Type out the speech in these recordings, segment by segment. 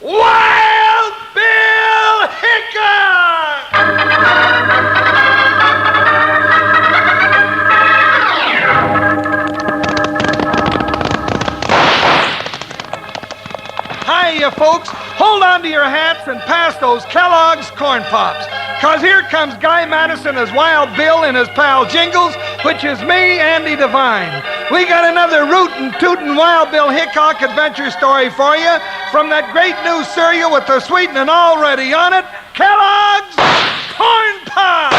Wild Bill Hickok! Hiya, folks. Hold on to your hats and pass those Kellogg's Corn Pops. 'Cause here comes Guy Madison as Wild Bill and his pal Jingles, which is me, Andy Devine. We got another rootin' tootin' Wild Bill Hickok adventure story for you from that great new cereal with the sweetening already on it, Kellogg's Corn Pops!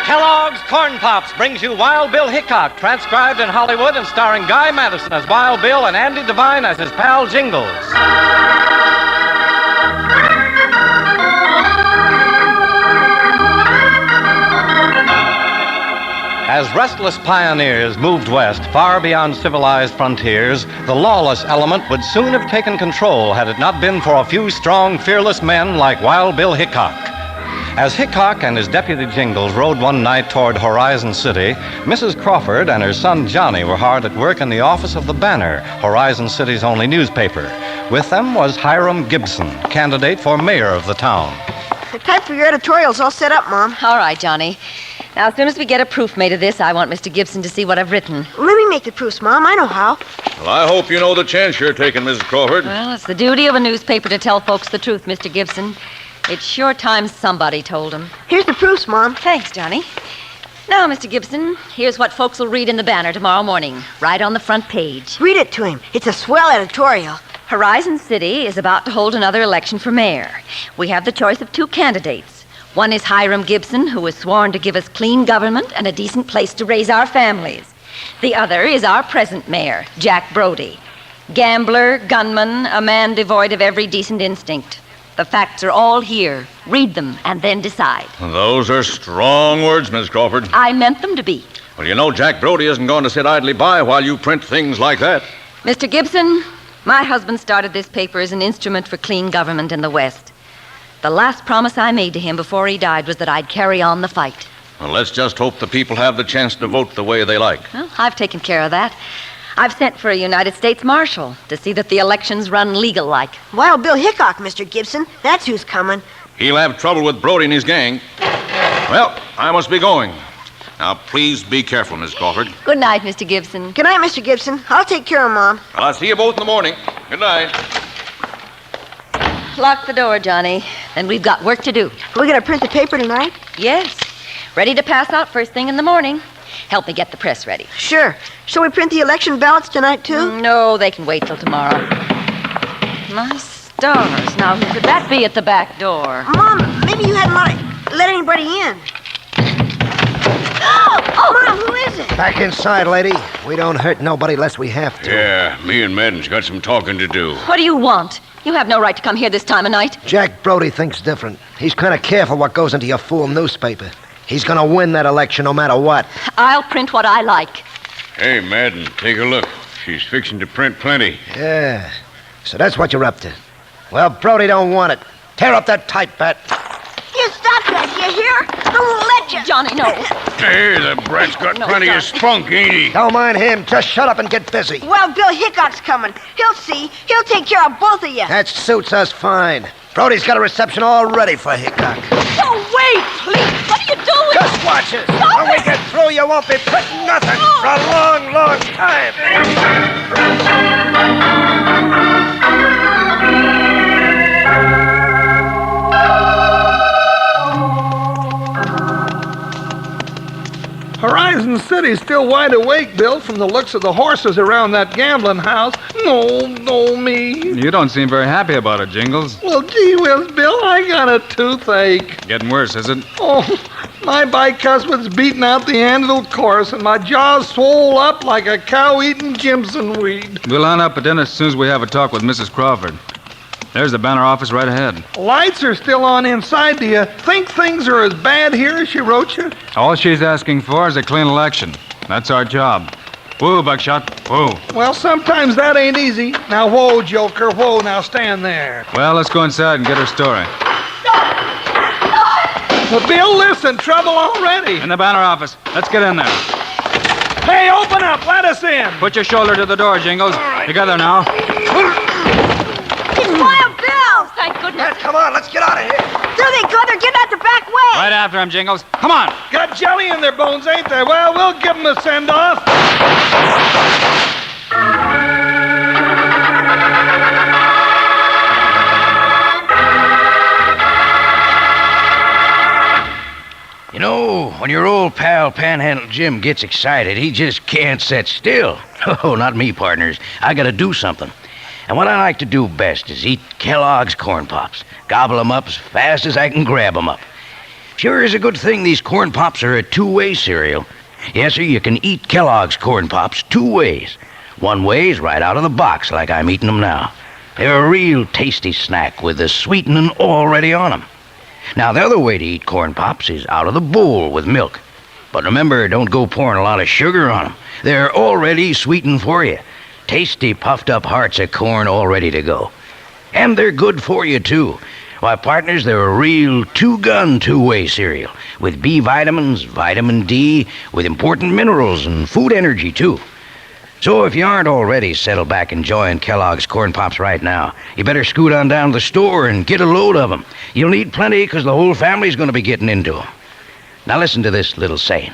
Kellogg's Corn Pops brings you Wild Bill Hickok, transcribed in Hollywood and starring Guy Madison as Wild Bill and Andy Devine as his pal Jingles. As restless pioneers moved west, far beyond civilized frontiers, the lawless element would soon have taken control had it not been for a few strong, fearless men like Wild Bill Hickok. As Hickok and his deputy Jingles rode one night toward Horizon City, Mrs. Crawford and her son Johnny were hard at work in the office of the Banner, Horizon City's only newspaper. With them was Hiram Gibson, candidate for mayor of the town. The type for your editorial's all set up, Mom. All right, Johnny. Now, as soon as we get a proof made of this, I want Mr. Gibson to see what I've written. Let me make the proofs, Mom. I know how. Well, I hope you know the chance you're taking, Mrs. Crawford. Well, it's the duty of a newspaper to tell folks the truth, Mr. Gibson. It's sure time somebody told them. Here's the proofs, Mom. Thanks, Johnny. Now, Mr. Gibson, here's what folks will read in the Banner tomorrow morning, right on the front page. Read it to him. It's a swell editorial. Horizon City is about to hold another election for mayor. We have the choice of two candidates. One is Hiram Gibson, who is sworn to give us clean government and a decent place to raise our families. The other is our present mayor, Jack Brody. Gambler, gunman, a man devoid of every decent instinct. The facts are all here. Read them and then decide. Those are strong words, Miss Crawford. I meant them to be. Well, you know Jack Brody isn't going to sit idly by while you print things like that. Mr. Gibson, my husband started this paper as an instrument for clean government in the West. The last promise I made to him before he died was that I'd carry on the fight. Well, let's just hope the people have the chance to vote the way they like. Well, I've taken care of that. I've sent for a United States Marshal to see that the elections run legal-like. Wild Bill Hickok, Mr. Gibson. That's who's coming. He'll have trouble with Brody and his gang. Well, I must be going. Now, please be careful, Miss Crawford. Good night, Mr. Gibson. Good night, Mr. Gibson. I'll take care of Mom. Well, I'll see you both in the morning. Good night. Lock the door, Johnny. Then we've got work to do. Are we going to print the paper tonight? Yes. Ready to pass out first thing in the morning. Help me get the press ready. Sure. Shall we print the election ballots tonight, too? No, they can wait till tomorrow. My stars. Now, who could that be at the back door? Mom, maybe you hadn't let anybody in. Oh, Mom, who is it? Back inside, lady. We don't hurt nobody unless we have to. Yeah, me and Madden's got some talking to do. What do you want? You have no right to come here this time of night. Jack Brody thinks different. He's kind of careful what goes into your fool newspaper. He's going to win that election no matter what. I'll print what I like. Hey, Madden, take a look. She's fixing to print plenty. Yeah. So that's what you're up to. Well, Brody don't want it. Tear up that type bat. You stop that, you hear? I won't let you. Johnny, no. Hey, the brat's got plenty of spunk, ain't he? Don't mind him. Just shut up and get busy. Well, Bill Hickok's coming. He'll see. He'll take care of both of you. That suits us fine. Brody's got a reception all ready for Hickok. Oh, wait, please. What are you doing? Just watch us. When we get through, you won't be printing nothing for a long, long time. Horizon City's still wide awake, Bill, from the looks of the horses around that gambling house. No, me. You don't seem very happy about it, Jingles. Well, gee whiz, Bill, I got a toothache. Getting worse, is it? Oh, my bicuspid's beating out the Anvil course, and my jaw's swole up like a cow eating Jimson weed. We'll line up at dinner as soon as we have a talk with Mrs. Crawford. There's the Banner office right ahead. Lights are still on inside. Do you think things are as bad here as she wrote you? All she's asking for is a clean election. That's our job. Whoa, Buckshot. Whoa. Well, sometimes that ain't easy. Now, whoa, Joker, whoa, now stand there. Well, let's go inside and get her story. Well, Bill, listen, trouble already. In the Banner office. Let's get in there. Hey, open up, let us in. Put your shoulder to the door, Jingles. All right. Together now. It's Wild Bill! Thank goodness. Come on, let's get out of here. There they go. They're getting out the back way. Right after him, Jingles. Come on. Got jelly in their bones, ain't they? Well, we'll give them a send-off. You know, when your old pal Panhandle Jim gets excited, he just can't sit still. Oh, not me, partners. I gotta do something. And what I like to do best is eat Kellogg's Corn Pops. Gobble 'em up as fast as I can grab 'em up. Sure is a good thing these Corn Pops are a two-way cereal. Yes, sir, you can eat Kellogg's Corn Pops two ways. One way is right out of the box, like I'm eating 'em now. They're a real tasty snack with the sweetening already on 'em. Now, the other way to eat Corn Pops is out of the bowl with milk. But remember, don't go pouring a lot of sugar on 'em. They're already sweetened for you. Tasty, puffed-up hearts of corn all ready to go. And they're good for you, too. Why, partners, they're a real two-gun, two-way cereal with B vitamins, vitamin D, with important minerals and food energy, too. So if you aren't already settled back enjoying Kellogg's Corn Pops right now, you better scoot on down to the store and get a load of them. You'll need plenty because the whole family's going to be getting into them. Now listen to this little saying.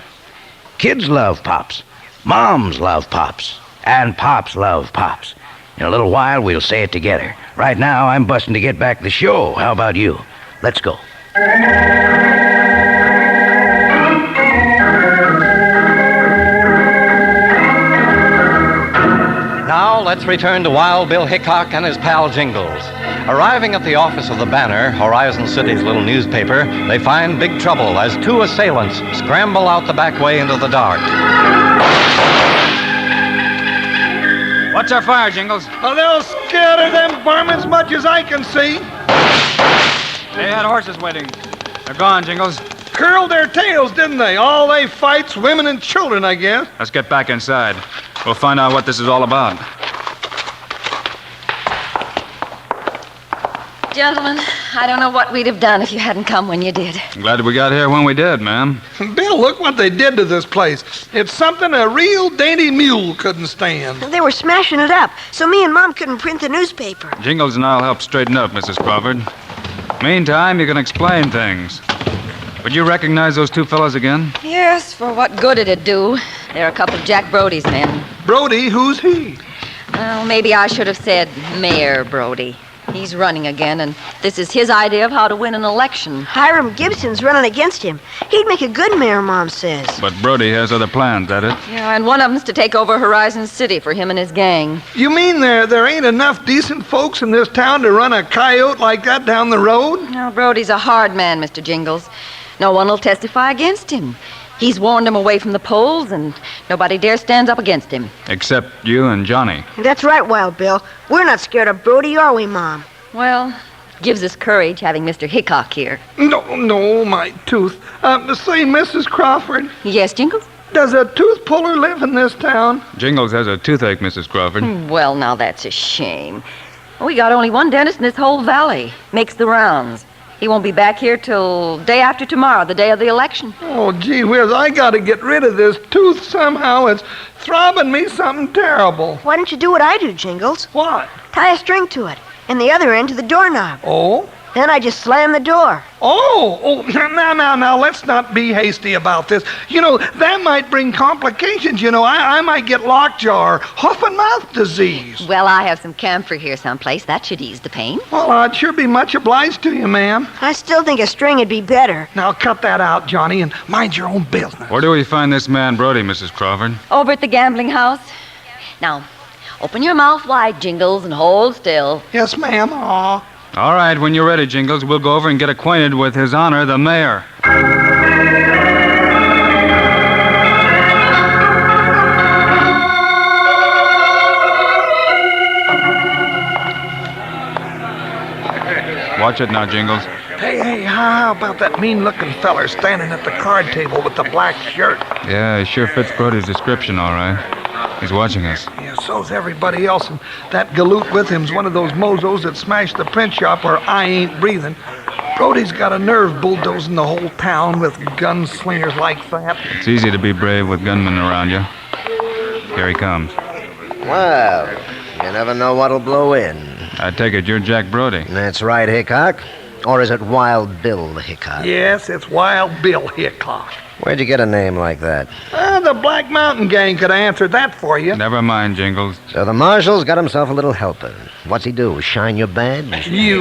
Kids love Pops, moms love Pops, and Pops love Pops. In a little while, we'll say it together. Right now, I'm busting to get back to the show. How about you? Let's go. Now, let's return to Wild Bill Hickok and his pal Jingles. Arriving at the office of the Banner, Horizon City's little newspaper, they find big trouble as two assailants scramble out the back way into the dark. What's our fire, Jingles? Oh, they'll scatter them varmints much as I can see. They had horses waiting. They're gone, Jingles. Curled their tails, didn't they? All they fight's women and children, I guess. Let's get back inside. We'll find out what this is all about. Gentlemen, I don't know what we'd have done if you hadn't come when you did. I'm glad we got here when we did, ma'am. Bill, look what they did to this place. It's something a real dainty mule couldn't stand. They were smashing it up, so me and Mom couldn't print the newspaper. Jingles and I'll help straighten up, Mrs. Crawford. Meantime, you can explain things. Would you recognize those two fellows again? Yes, for what good it'd do. They're a couple of Jack Brody's men. Brody, who's he? Well, maybe I should have said Mayor Brody. He's running again, and this is his idea of how to win an election. Hiram Gibson's running against him. He'd make a good mayor, Mom says. But Brody has other plans, that it? Yeah, and one of them's to take over Horizon City for him and his gang. You mean there ain't enough decent folks in this town to run a coyote like that down the road? Now, Brody's a hard man, Mr. Jingles. No one will testify against him. He's warned them away from the polls, and nobody dare stand up against him. Except you and Johnny. That's right, Wild Bill. We're not scared of Brody, are we, Mom? Well, gives us courage having Mr. Hickok here. No, my tooth. Say, Mrs. Crawford, Yes, Jingles? does a tooth puller live in this town? Jingles has a toothache, Mrs. Crawford. Well, now that's a shame. We got only one dentist in this whole valley. Makes the rounds. He won't be back here till day after tomorrow, the day of the election. Oh, gee whiz, I gotta get rid of this tooth somehow. It's throbbing me something terrible. Why don't you do what I do, Jingles? What? Tie a string to it, and the other end to the doorknob. Oh? Then I just slam the door. Oh, now, let's not be hasty about this. You know, that might bring complications. You know, I might get lockjaw or hoof and mouth disease. Well, I have some camphor here someplace. That should ease the pain. Well, I'd sure be much obliged to you, ma'am. I still think a string would be better. Now, cut that out, Johnny, and mind your own business. Where do we find this man Brody, Mrs. Crawford? Over at the gambling house. Now, open your mouth wide, Jingles, and hold still. Yes, ma'am. Aw. All right, when you're ready, Jingles, we'll go over and get acquainted with His Honor, the Mayor. Watch it now, Jingles. Hey, how about that mean-looking feller standing at the card table with the black shirt? Yeah, he sure fits Brody's description, all right. He's watching us. Yeah, so's everybody else, and that galoot with him's one of those mozos that smashed the print shop where I ain't breathing. Brody's got a nerve bulldozing the whole town with gunslingers like that. It's easy to be brave with gunmen around you. Here he comes. Well, you never know what'll blow in. I take it you're Jack Brody. That's right, Hickok. Or is it Wild Bill Hickok? Yes, it's Wild Bill Hickok. Where'd you get a name like that? The Black Mountain Gang could have answered that for you. Never mind, Jingles. So the marshal's got himself a little helper. What's he do, shine your badge? You.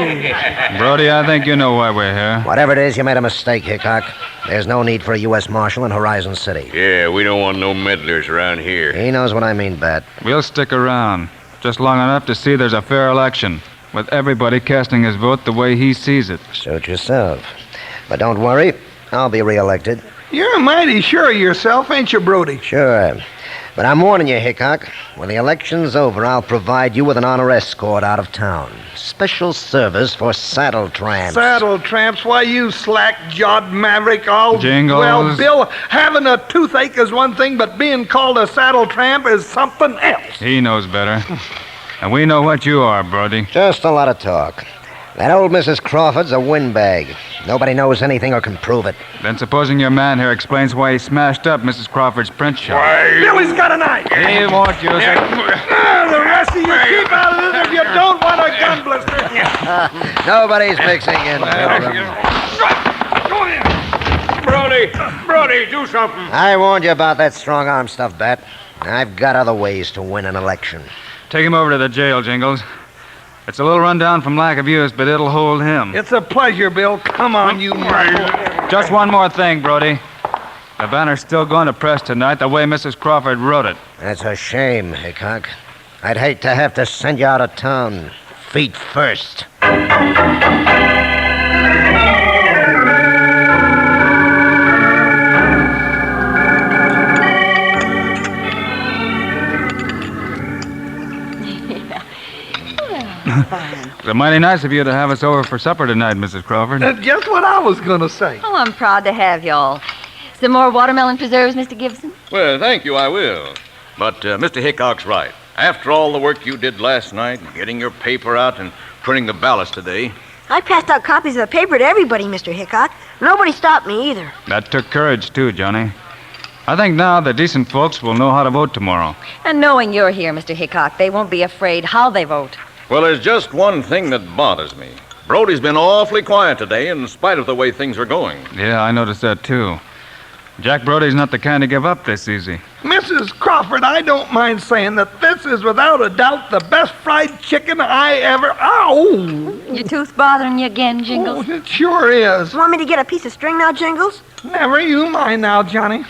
Brody, I think you know why we're here. Whatever it is, you made a mistake, Hickok. There's no need for a U.S. Marshal in Horizon City. Yeah, we don't want no meddlers around here. He knows what I mean, Bat. We'll stick around. Just long enough to see there's a fair election, with everybody casting his vote the way he sees it. Suit yourself. But don't worry, I'll be reelected. You're mighty sure of yourself, ain't you, Brody? Sure. But I'm warning you, Hickok. When the election's over, I'll provide you with an honor escort out of town. Special service for saddle tramps. Saddle tramps? Why, you slack-jawed maverick, all... Jingles. Well, Bill, having a toothache is one thing, but being called a saddle tramp is something else. He knows better. And we know what you are, Brody. Just a lot of talk. That old Mrs. Crawford's a windbag. Nobody knows anything or can prove it. Then supposing your man here explains why he smashed up Mrs. Crawford's print shop. Billy's got a knife. He won't use it. The rest of you keep out of this if you don't want a gun blister. Nobody's mixing in. Brody, do something. I warned you about that strong-arm stuff, Bat. I've got other ways to win an election. Take him over to the jail, Jingles. It's a little rundown from lack of use, but it'll hold him. It's a pleasure, Bill. Come on, you muscle. Just one more thing, Brody. The banner's still going to press tonight the way Mrs. Crawford wrote it. That's a shame, Hickok. I'd hate to have to send you out of town, feet first. It's mighty nice of you to have us over for supper tonight, Mrs. Crawford. That's just what I was going to say. Oh, I'm proud to have y'all. Some more watermelon preserves, Mr. Gibson? Well, thank you, I will. But Mr. Hickok's right. After all the work you did last night, getting your paper out and printing the ballots today... I passed out copies of the paper to everybody, Mr. Hickok. Nobody stopped me either. That took courage, too, Johnny. I think now the decent folks will know how to vote tomorrow. And knowing you're here, Mr. Hickok, they won't be afraid how they vote. Well, there's just one thing that bothers me. Brody's been awfully quiet today in spite of the way things are going. Yeah, I noticed that, too. Jack Brody's not the kind to give up this easy. Mrs. Crawford, I don't mind saying that this is without a doubt the best fried chicken I ever... Ow! Your tooth bothering you again, Jingles? Oh, it sure is. Want me to get a piece of string now, Jingles? Never you mind now, Johnny.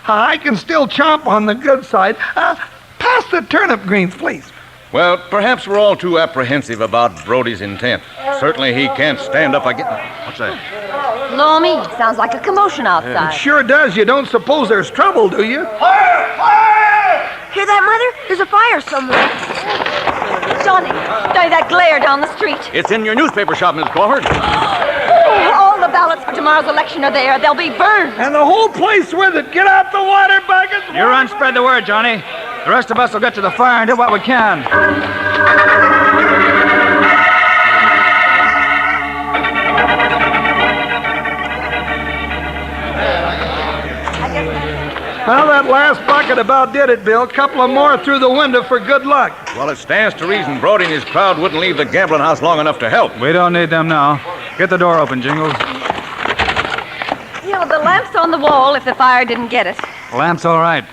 I can still chomp on the good side. Pass the turnip greens, please. Well, perhaps we're all too apprehensive about Brody's intent. Certainly he can't stand up again. What's that? Blow me. Sounds like a commotion It outside. sure does. You don't suppose there's trouble, do you? Hear that, Mother? There's a fire somewhere. Johnny, that glare down the street. It's in your newspaper shop, Miss Crawford. Oh, all the ballots for tomorrow's election are there. They'll be burned. And the whole place with it. Get out the water buckets. You run, spread the word, Johnny. The rest of us will get to the fire and do what we can. Well, that last bucket about did it, Bill. Couple of more through the window for good luck. Well, it stands to reason Brody and his crowd wouldn't leave the gambling house long enough to help. We don't need them now. Get the door open, Jingles. You know, the lamp's on the wall if the fire didn't get it. Lamp's all right.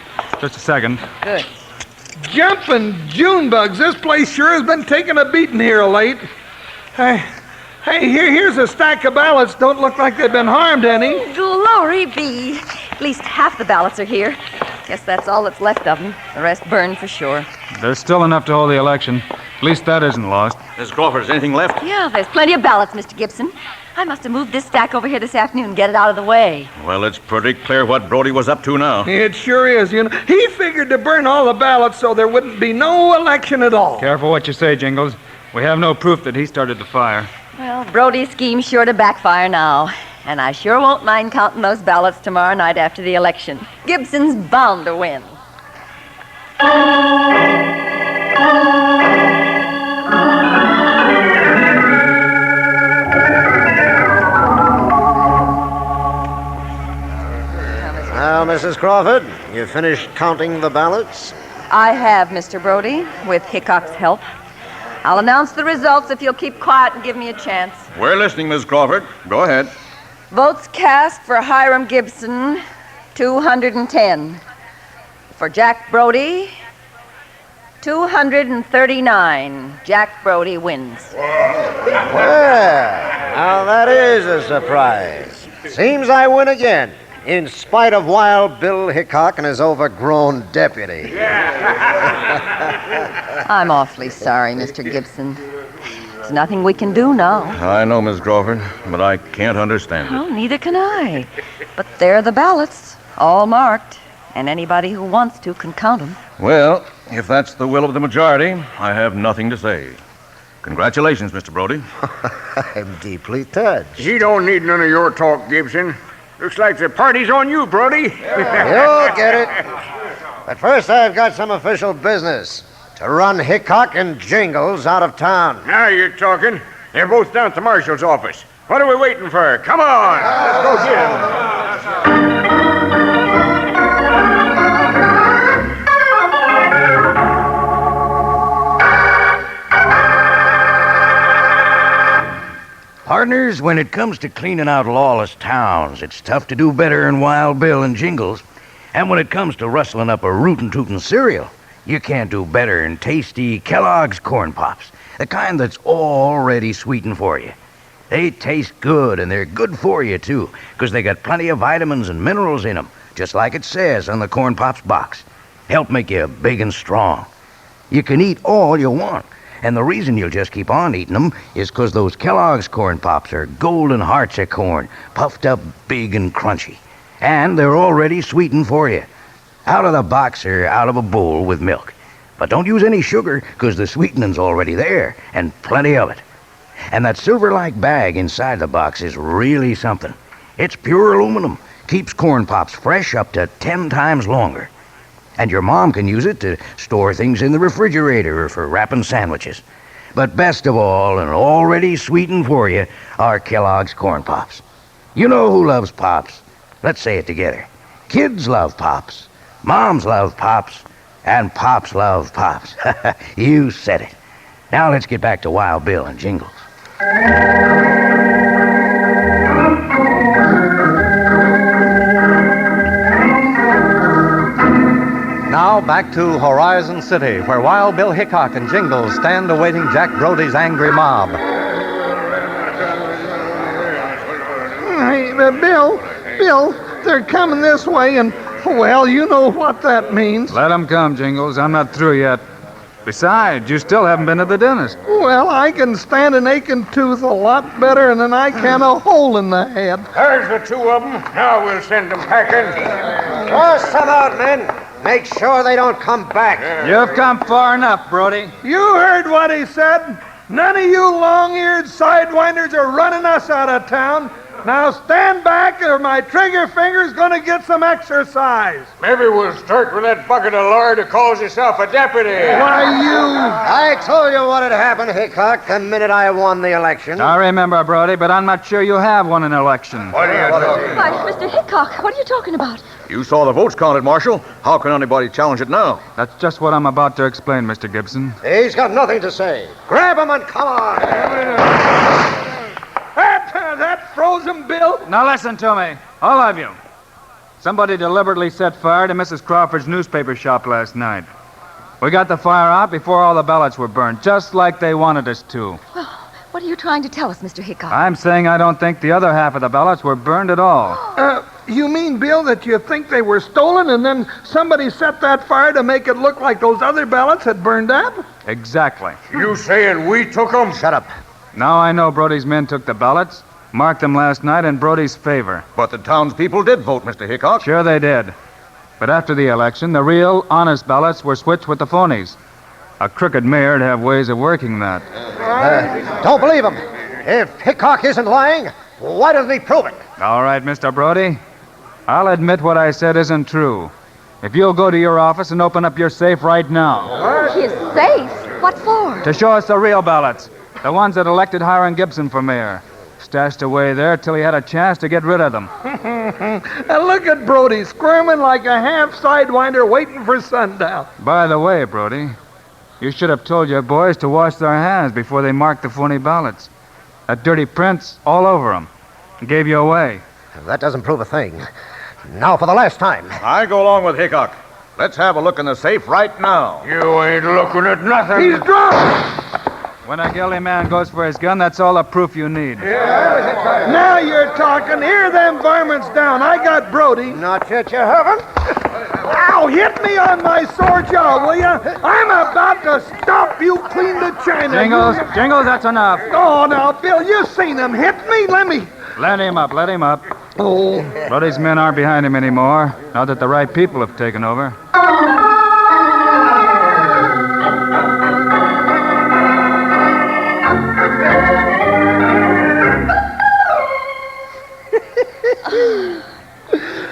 Just a second. Good. Jumping June bugs. This place sure has been taking a beating here of late. Hey, here's a stack of ballots. Don't look like they've been harmed any. Glory be. At least half the ballots are here. Guess that's all that's left of them. The rest burned for sure. There's still enough to hold the election. At least that isn't lost. Miss Crawford, is anything left? Yeah, there's plenty of ballots, Mr. Gibson. I must have moved this stack over here this afternoon and get it out of the way. Well, it's pretty clear what Brody was up to now. It sure is, you know. He figured to burn all the ballots so there wouldn't be no election at all. Careful what you say, Jingles. We have no proof that he started the fire. Well, Brody's scheme's sure to backfire now. And I sure won't mind counting those ballots tomorrow night after the election. Gibson's bound to win. Now, Mrs. Crawford, you finished counting the ballots? I have, Mr. Brody, with Hickok's help. I'll announce the results if you'll keep quiet and give me a chance. We're listening, Miss Crawford. Go ahead. Votes cast for Hiram Gibson, 210. For Jack Brody, 239. Jack Brody wins. Well, now that is a surprise. Seems I win again, in spite of Wild Bill Hickok and his overgrown deputy. I'm awfully sorry, Mr. Gibson. There's nothing we can do now. I know, Miss Crawford, but I can't understand it. Oh, neither can I. But there are the ballots, all marked, and anybody who wants to can count them. Well, if that's the will of the majority, I have nothing to say. Congratulations, Mr. Brody. I'm deeply touched. He don't need none of your talk, Gibson. Looks like the party's on you, Brody. You'll get it. But first, I've got some official business. To run Hickok and Jingles out of town. Now you're talking. They're both down at the marshal's office. What are we waiting for? Come on. Let's go get 'em. Partners, when it comes to cleaning out lawless towns, it's tough to do better than Wild Bill and Jingles. And when it comes to rustling up a rootin' tootin' cereal, you can't do better than tasty Kellogg's Corn Pops, the kind that's already sweetened for you. They taste good, and they're good for you, too, because they got plenty of vitamins and minerals in them, just like it says on the Corn Pops box. Help make you big and strong. You can eat all you want, and the reason you'll just keep on eating them is because those Kellogg's Corn Pops are golden hearts of corn, puffed up big and crunchy. And they're already sweetened for you. Out of the box or out of a bowl with milk. But don't use any sugar, because the sweetening's already there, and plenty of it. And that silver-like bag inside the box is really something. It's pure aluminum, keeps Corn Pops fresh up to 10 times longer. And your mom can use it to store things in the refrigerator or for wrapping sandwiches. But best of all, and already sweetened for you, are Kellogg's Corn Pops. You know who loves Pops? Let's say it together. Kids love Pops. Moms love Pops, and Pops love Pops. You said it. Now let's get back to Wild Bill and Jingles. Now back to Horizon City, where Wild Bill Hickok and Jingles stand awaiting Jack Brody's angry mob. Hey, Bill, they're coming this way, and, well, you know what that means. Let them come, Jingles. I'm not through yet. Besides, you still haven't been to the dentist. Well, I can stand an aching tooth a lot better than I can a hole in the head. There's the two of them. Now we'll send them packing. Toss them out, men. Make sure they don't come back. You've come far enough, Brody. You heard what he said. None of you long-eared sidewinders are running us out of town. Now stand back or my trigger finger's gonna get some exercise. Maybe we'll start with that bucket of lard who calls himself a deputy. Why, you... I told you what had happened, Hickok, the minute I won the election. I remember, Brody, but I'm not sure you have won an election. What are you talking Why, Mr. Hickok, what are you talking about? You saw the votes counted, Marshal. How can anybody challenge it now? That's just what I'm about to explain, Mr. Gibson. He's got nothing to say. Grab him and come on. That frozen Bill? Now listen to me, all of you. Somebody deliberately set fire to Mrs. Crawford's newspaper shop last night. We got the fire out before all the ballots were burned, just like they wanted us to. Well, what are you trying to tell us, Mr. Hickok? I'm saying I don't think the other half of the ballots were burned at all. You mean, Bill, that you think they were stolen and then somebody set that fire to make it look like those other ballots had burned up? Exactly. You saying we took them? Shut up. Now I know Brody's men took the ballots, marked them last night in Brody's favor. But the townspeople did vote, Mr. Hickok. Sure they did. But after the election, the real, honest ballots were switched with the phonies. A crooked mayor'd have ways of working that. Don't believe him. If Hickok isn't lying, why doesn't he prove it? All right, Mr. Brody. I'll admit what I said isn't true. If you'll go to your office and open up your safe right now. His safe? What for? To show us the real ballots. The ones that elected Hiram Gibson for mayor. Stashed away there till he had a chance to get rid of them. And look at Brody squirming like a half sidewinder waiting for sundown. By the way, Brody, You should have told your boys to wash their hands before they marked the phony ballots. That dirty print's all over them. Gave you away. That doesn't prove a thing. Now for the last time. I go along with Hickok. Let's have a look in the safe right now. You ain't looking at nothing. He's drunk! When a guilty man goes for his gun, that's all the proof you need. Now you're talking. Here, them varmints down. I got Brody. Not yet, you haven't? Ow, hit me on my sore jaw, will ya? I'm about to stop you clean to China. Jingles, that's enough. Oh, now, Bill, you seen him hit me. Let him up. Oh. Brody's men aren't behind him anymore, now that the right people have taken over.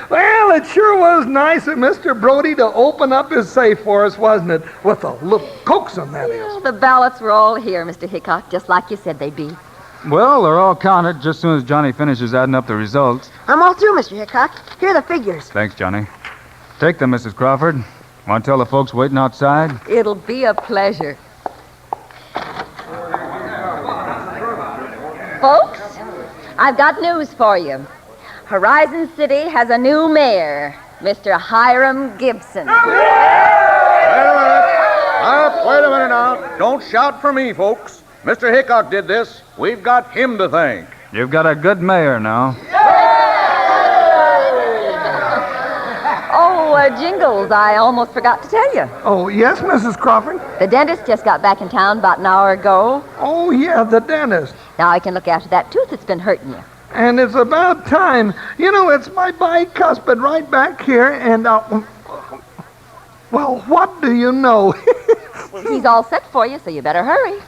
Well, it sure was nice of Mr. Brody to open up his safe for us, wasn't it? With a little coaxing, that is. The ballots were all here, Mr. Hickok, just like you said they'd be. Well, they're all counted just as soon as Johnny finishes adding up the results. I'm all through, Mr. Hickok. Here are the figures. Thanks, Johnny. Take them, Mrs. Crawford. Want to tell the folks waiting outside? It'll be a pleasure. Folks, I've got news for you. Horizon City has a new mayor, Mr. Hiram Gibson. Wait a minute now. Don't shout for me, folks. Mr. Hickok did this. We've got him to thank. You've got a good mayor now. Jingles, I almost forgot to tell you. Oh, yes, Mrs. Crawford? The dentist just got back in town about an hour ago. Oh, yeah, the dentist. Now I can look after that tooth that's been hurting you. And it's about time. You know, it's my bicuspid right back here, and, well, what do you know? He's all set for you, so you better hurry.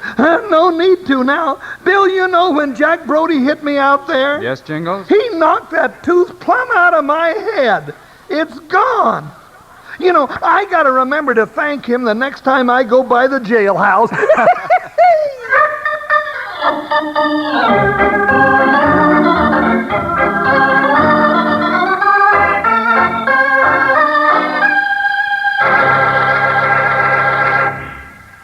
No need to now. Bill, you know when Jack Brody hit me out there? Yes, Jingles? He knocked that tooth plumb out of my head. It's gone. You know, I got to remember to thank him the next time I go by the jailhouse.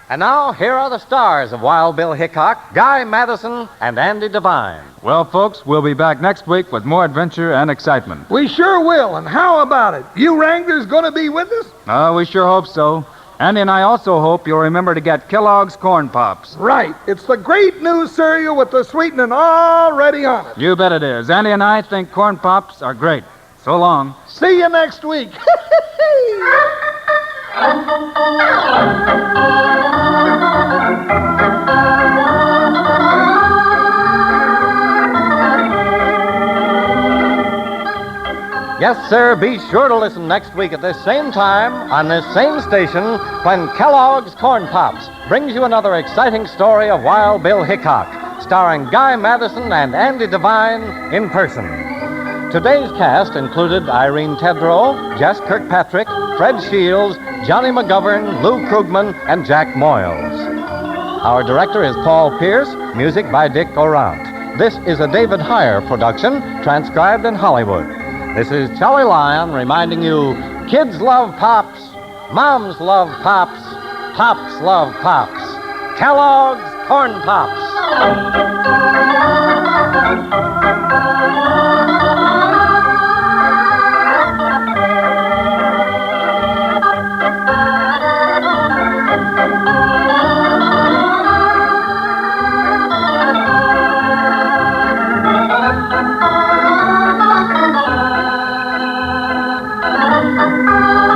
And now, here are the stars of Wild Bill Hickok, Guy Madison, and Andy Devine. Well, folks, we'll be back next week with more adventure and excitement. We sure will, and how about it? You Wranglers going to be with us? We sure hope so. Andy and I also hope you'll remember to get Kellogg's Corn Pops. Right. It's the great new cereal with the sweetening already on it. You bet it is. Andy and I think Corn Pops are great. So long. See you next week. Yes, sir, be sure to listen next week at this same time on this same station when Kellogg's Corn Pops brings you another exciting story of Wild Bill Hickok, starring Guy Madison and Andy Devine in person. Today's cast included Irene Tedrow, Jess Kirkpatrick, Fred Shields, Johnny McGovern, Lou Krugman, and Jack Moyles. Our director is Paul Pierce, music by Dick Orant. This is a David Heyer production, transcribed in Hollywood. This is Charlie Lyon reminding you, kids love Pops, moms love Pops, Pops love Pops. Kellogg's Corn Pops. Thank you.